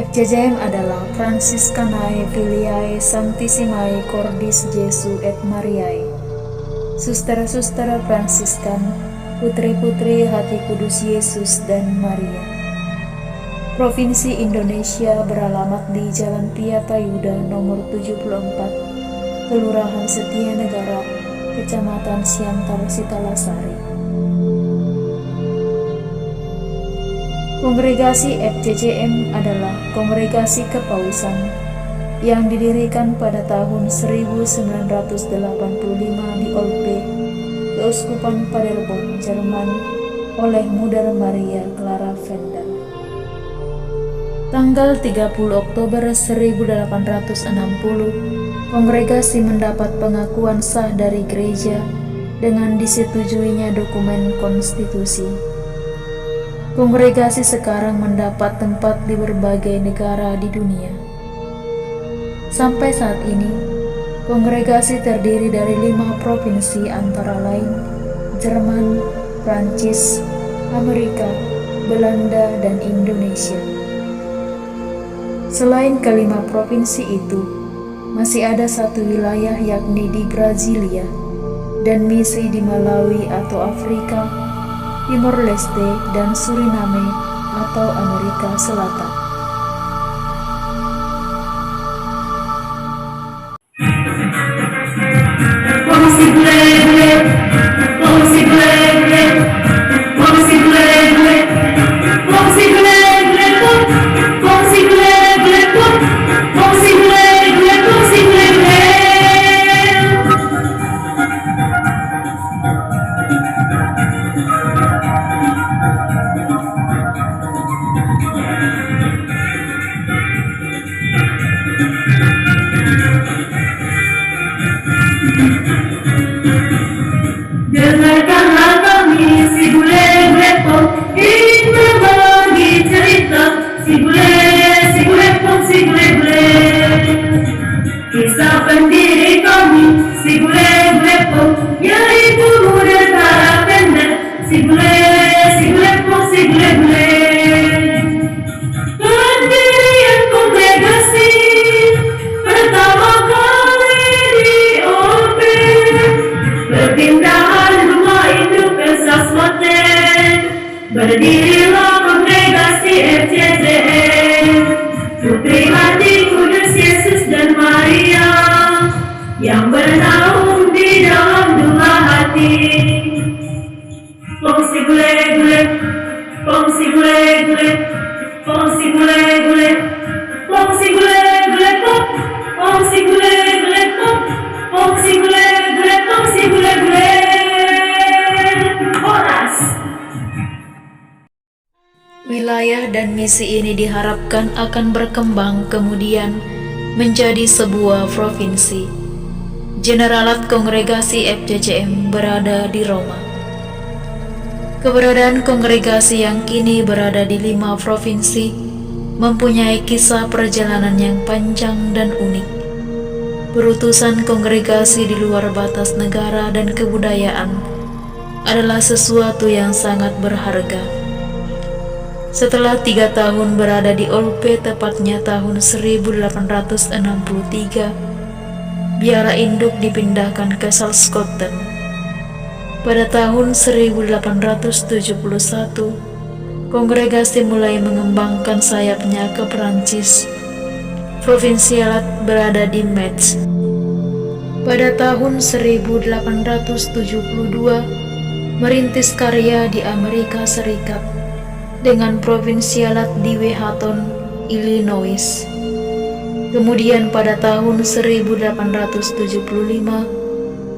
FJJM adalah Franciscanae Filiae Sanctissimae Cordis Jesu et Mariae. Sustera-sustera Fransiskan, putri-putri hati kudus Yesus dan Maria. Provinsi Indonesia beralamat di Jalan Priyatayuda nomor 74, Kelurahan Setianegara, Kecamatan Siantar, Sitalasari. Kongregasi FJJM adalah kongregasi kepausan yang didirikan pada tahun 1985 di Olpe, Keuskupan Paderborn, Jerman oleh Muder Maria Clara Vender. Tanggal 30 Oktober 1860, kongregasi mendapat pengakuan sah dari gereja dengan disetujuinya dokumen konstitusi. Kongregasi sekarang mendapat tempat di berbagai negara di dunia. Sampai saat ini, kongregasi terdiri dari 5 provinsi antara lain Jerman, Prancis, Amerika, Belanda, dan Indonesia. Selain kelima provinsi itu, masih ada satu wilayah yakni di Brasilia dan misi di Malawi atau Afrika, Timor Leste, dan Suriname atau Amerika Selatan. Dengarkanlah kami si bule-bule pom, ingin berbagi cerita si bule pom, si bule-bule. Kisah pendiri kami si bule pom, yaitu Muder Clara Vender, si bule pom, si bule-bule. Pendirian kongregasi pertama kali di Olpe, perpindahan rumah induk ke Sasmaten, berdirilah kongregasi FJJM, putri hati kudus Yesus dan Maria, yang bernaung di dalam dua hati. Pom si bule-bule, pom si bule-bule, pom si bule-bule, pom si bule-bule, pom si bule-bule, pom si bule-bule, pom si bule-bule. Horas. Wilayah dan misi ini diharapkan akan berkembang kemudian menjadi sebuah provinsi. Generalat Kongregasi FJJM berada di Roma. Keberadaan kongregasi yang kini berada di 5 provinsi mempunyai kisah perjalanan yang panjang dan unik. Berutusan kongregasi di luar batas negara dan kebudayaan adalah sesuatu yang sangat berharga. Setelah 3 tahun berada di Olpe, tepatnya tahun 1863, biara induk dipindahkan ke Salskoten. Pada tahun 1871, kongregasi mulai mengembangkan sayapnya ke Prancis. Provinsialat berada di Metz. Pada tahun 1872, merintis karya di Amerika Serikat dengan provinsialat di Wehaton, Illinois. Kemudian pada tahun 1875,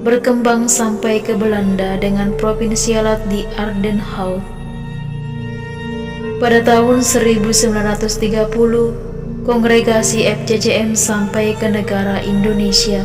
berkembang sampai ke Belanda dengan provinsialat di Ardenhout. Pada tahun 1930, kongregasi FJJM sampai ke negara Indonesia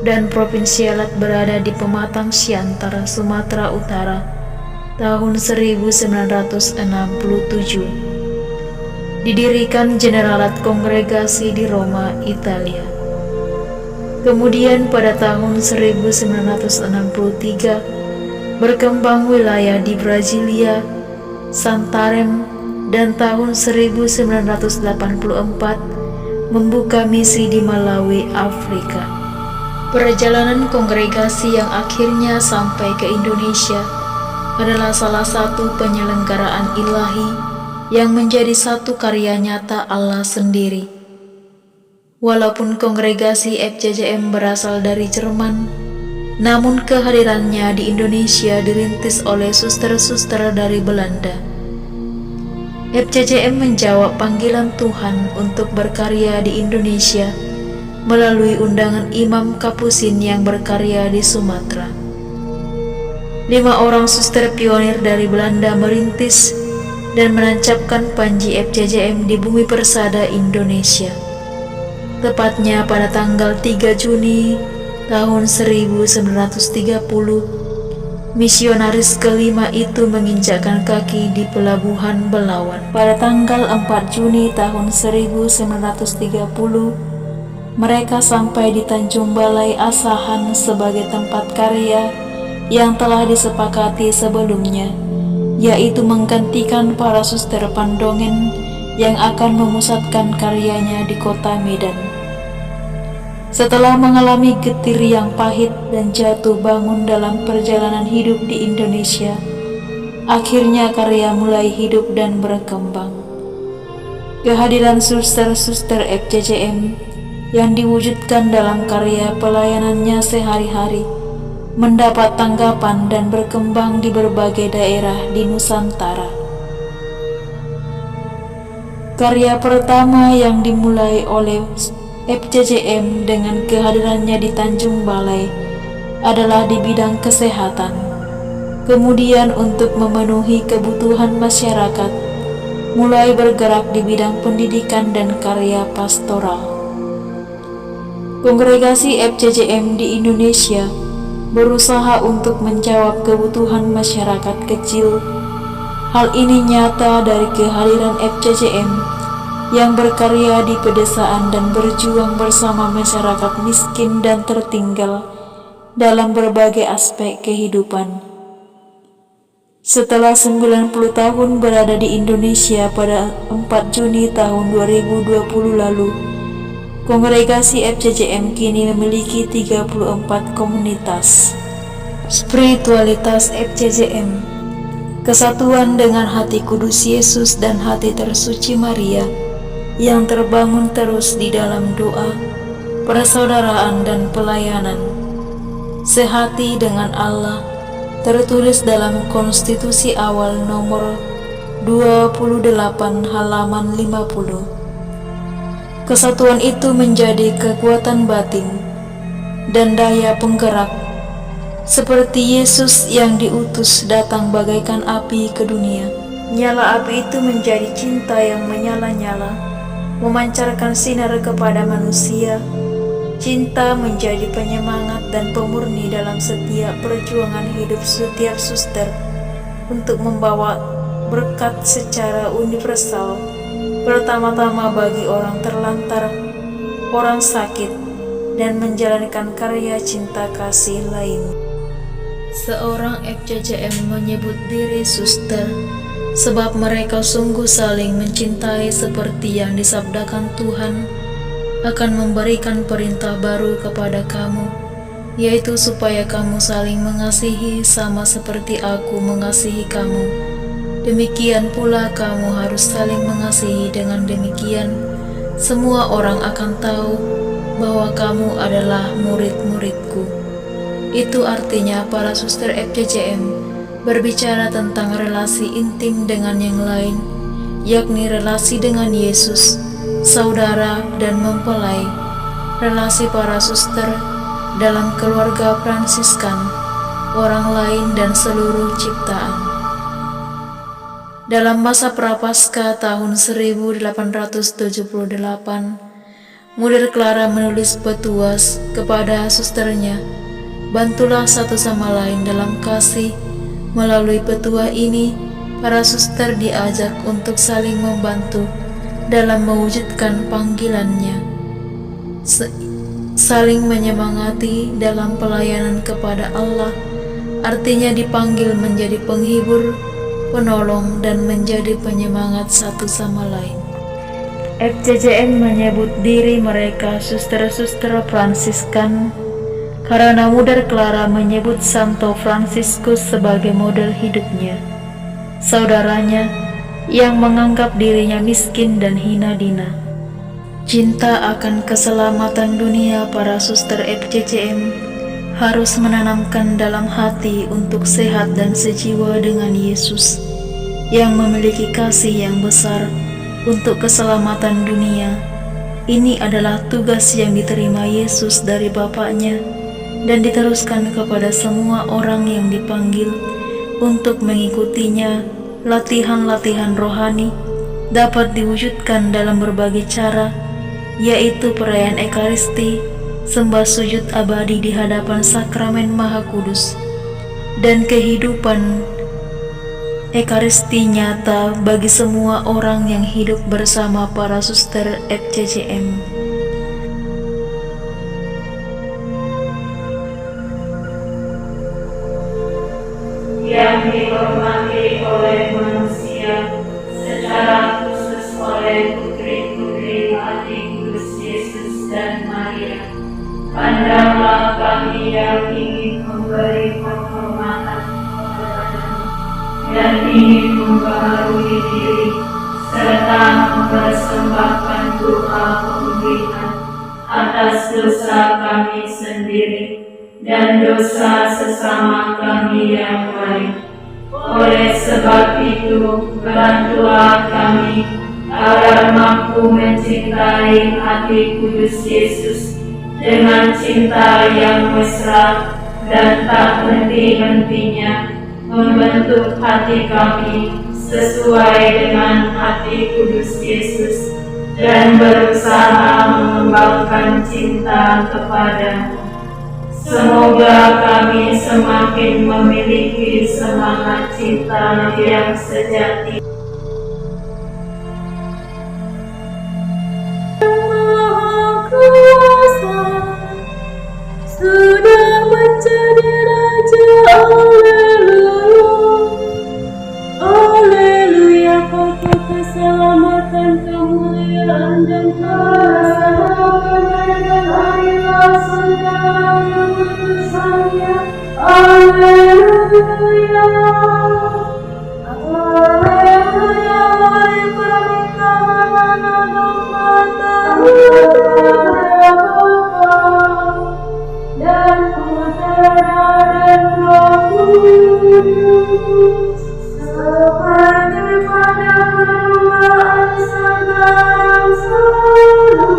dan provinsialat berada di Pematang Siantar, Sumatera Utara tahun 1967. Didirikan generalat kongregasi di Roma, Italia. Kemudian pada tahun 1963 berkembang wilayah di Brasilia, Santarém, dan tahun 1984 membuka misi di Malawi, Afrika. Perjalanan kongregasi yang akhirnya sampai ke Indonesia adalah salah satu penyelenggaraan ilahi yang menjadi satu karya nyata Allah sendiri. Walaupun kongregasi FCJM berasal dari Jerman, namun kehadirannya di Indonesia dirintis oleh suster-suster dari Belanda. FCJM menjawab panggilan Tuhan untuk berkarya di Indonesia melalui undangan Imam Kapusin yang berkarya di Sumatera. 5 orang suster pionir dari Belanda merintis dan menancapkan panji FCJM di bumi persada Indonesia. Tepatnya pada tanggal 3 Juni tahun 1930, misionaris kelima itu menginjakkan kaki di pelabuhan Belawan. Pada tanggal 4 Juni tahun 1930, mereka sampai di Tanjung Balai Asahan sebagai tempat karya yang telah disepakati sebelumnya, yaitu menggantikan para suster Pandongen yang akan memusatkan karyanya di kota Medan. Setelah mengalami getir yang pahit dan jatuh bangun dalam perjalanan hidup di Indonesia, akhirnya karya mulai hidup dan berkembang. Kehadiran suster-suster FCJM yang diwujudkan dalam karya pelayanannya sehari-hari mendapat tanggapan dan berkembang di berbagai daerah di Nusantara. Karya pertama yang dimulai oleh FCJM dengan kehadirannya di Tanjung Balai adalah di bidang kesehatan. Kemudian untuk memenuhi kebutuhan masyarakat, mulai bergerak di bidang pendidikan dan karya pastoral. Kongregasi FCJM di Indonesia berusaha untuk menjawab kebutuhan masyarakat kecil. Hal ini nyata dari kehadiran FCJM yang berkarya di pedesaan dan berjuang bersama masyarakat miskin dan tertinggal dalam berbagai aspek kehidupan. Setelah 90 tahun berada di Indonesia pada 4 Juni tahun 2020 lalu, kongregasi FCJM kini memiliki 34 komunitas. Spiritualitas FCJM, kesatuan dengan hati kudus Yesus dan hati tersuci Maria yang terbangun terus di dalam doa, persaudaraan dan pelayanan. Sehati dengan Allah, tertulis dalam konstitusi awal nomor 28 halaman 50. Kesatuan itu menjadi kekuatan batin dan daya penggerak, seperti Yesus yang diutus datang bagaikan api ke dunia. Nyala api itu menjadi cinta yang menyala-nyala, memancarkan sinar kepada manusia. Cinta menjadi penyemangat dan pemurni dalam setiap perjuangan hidup setiap suster untuk membawa berkat secara universal, pertama-tama bagi orang terlantar, orang sakit, dan menjalankan karya cinta kasih lain. Seorang FCJM menyebut diri suster sebab mereka sungguh saling mencintai seperti yang disabdakan Tuhan akan memberikan perintah baru kepada kamu, yaitu supaya kamu saling mengasihi sama seperti aku mengasihi kamu. Demikian pula kamu harus saling mengasihi. Dengan demikian, semua orang akan tahu bahwa kamu adalah murid-muridku. Itu artinya para suster FCJM berbicara tentang relasi intim dengan yang lain, yakni relasi dengan Yesus, saudara dan mempelai, relasi para suster dalam keluarga Fransiskan, orang lain dan seluruh ciptaan. Dalam masa Prapaskah tahun 1878, Mudir Clara menulis petuas kepada susternya, "Bantulah satu sama lain dalam kasih." Melalui petua ini, para suster diajak untuk saling membantu dalam mewujudkan panggilannya, saling menyemangati dalam pelayanan kepada Allah. Artinya dipanggil menjadi penghibur, penolong, dan menjadi penyemangat satu sama lain. FCCM menyebut diri mereka suster-suster Fransiskan karena Mother Clara menyebut Santo Fransiskus sebagai model hidupnya, saudaranya yang menganggap dirinya miskin dan hina dina. Cinta akan keselamatan dunia para suster FCCM harus menanamkan dalam hati untuk sehat dan sejiwa dengan Yesus yang memiliki kasih yang besar untuk keselamatan dunia. Ini adalah tugas yang diterima Yesus dari Bapaknya dan diteruskan kepada semua orang yang dipanggil untuk mengikutinya. Latihan-latihan rohani dapat diwujudkan dalam berbagai cara, yaitu perayaan Ekaristi, sembah sujud abadi di hadapan sakramen Maha Kudus, dan kehidupan Ekaristi nyata bagi semua orang yang hidup bersama para suster FCCM. Yang dihormati oleh manusia, secara khusus oleh putri-putri hati Kudus Yesus dan Maria. Pandanglah kami yang ingin memberi penghormatan kepada-Mu dan ingin membaharui diri serta mempersembahkan doa pemulihan atas dosa kami sendiri dan dosa sesama kami yang lain. Oleh sebab itu, bantulah kami agar mampu mencintai hati Kudus Yesus dengan cinta yang mesra dan tak henti-hentinya, membentuk hati kami sesuai dengan hati Kudus Yesus dan berusaha mengembangkan cinta kepada-Mu. Semoga kami semakin memiliki semangat cinta yang sejati. Maha Kuasa sudah menjadi Raja, Haleluya, Haleluya. Kata keselamatan, kemuliaan dan kebesaran dan hadirat segala yang bersamanya. Haleluya, Haleluya. Mari pernikahan anak mata dan Putra dan Roh Kudus, seperti pada permulaan sekarang selalu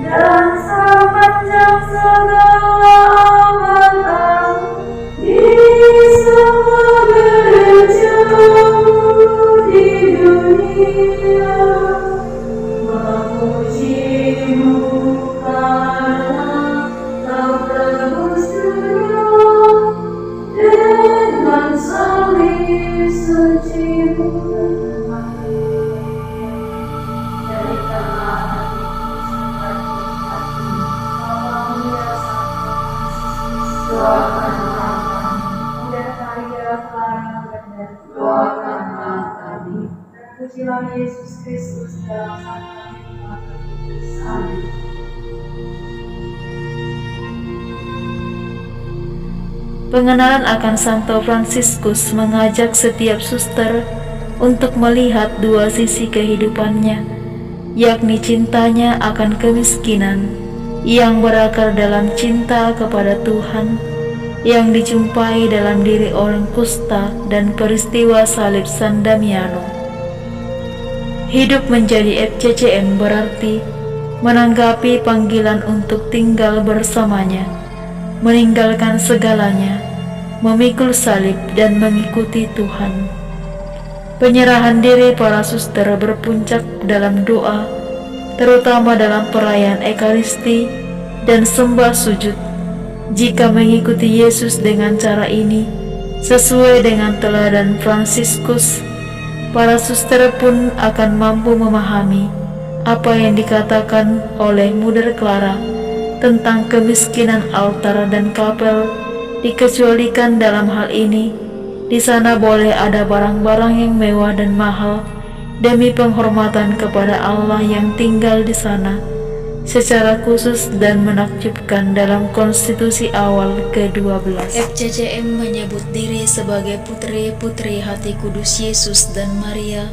dan sepanjang segala abad di semua gereja di dunia. Memuji-Mu karena Kau tebus dunia dengan salib suci-Mu. Dari tengah doakanlah kami. Terpujilah Yesus Kristus dalam sakramen Kudus. Amin. Pengenalan akan Santo Fransiskus mengajak setiap suster untuk melihat dua sisi kehidupannya, yakni cintanya akan kemiskinan yang berakar dalam cinta kepada Tuhan, yang dijumpai dalam diri orang kusta dan peristiwa salib San Damiano. Hidup menjadi FCCM berarti menanggapi panggilan untuk tinggal bersamanya, meninggalkan segalanya, memikul salib dan mengikuti Tuhan. Penyerahan diri para suster berpuncak dalam doa, terutama dalam perayaan Ekaristi dan sembah sujud. Jika mengikuti Yesus dengan cara ini, sesuai dengan teladan Fransiskus, para suster pun akan mampu memahami apa yang dikatakan oleh Mother Clara tentang kemiskinan altar dan kapel, dikecualikan dalam hal ini Di sana boleh ada barang-barang yang mewah dan mahal demi penghormatan kepada Allah yang tinggal di sana secara khusus dan menakjubkan dalam konstitusi awal ke-12. FCCM menyebut diri sebagai putri-putri hati kudus Yesus dan Maria,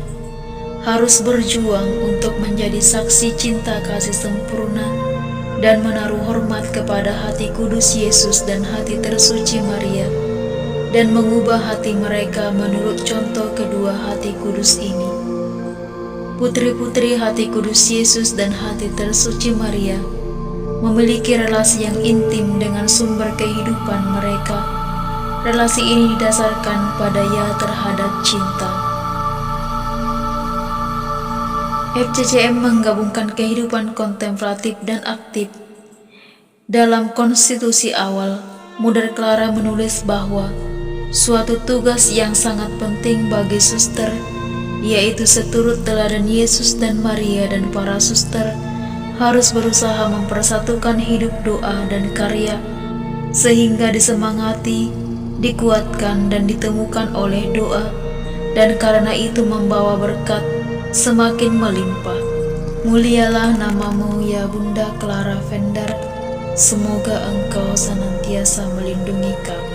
harus berjuang untuk menjadi saksi cinta kasih sempurna dan menaruh hormat kepada hati kudus Yesus dan hati tersuci Maria, dan mengubah hati mereka menurut contoh kedua hati kudus ini. Putri-putri hati kudus Yesus dan hati tersuci Maria memiliki relasi yang intim dengan sumber kehidupan mereka. Relasi ini didasarkan pada ya terhadap cinta. FCCM menggabungkan kehidupan kontemplatif dan aktif. Dalam konstitusi awal, Mother Clara menulis bahwa suatu tugas yang sangat penting bagi suster, yaitu seturut teladan Yesus dan Maria dan para suster, harus berusaha mempersatukan hidup doa dan karya, sehingga disemangati, dikuatkan dan ditemukan oleh doa, dan karena itu membawa berkat semakin melimpah. Mulialah namamu ya Bunda Clara Vender, semoga engkau senantiasa melindungi kami.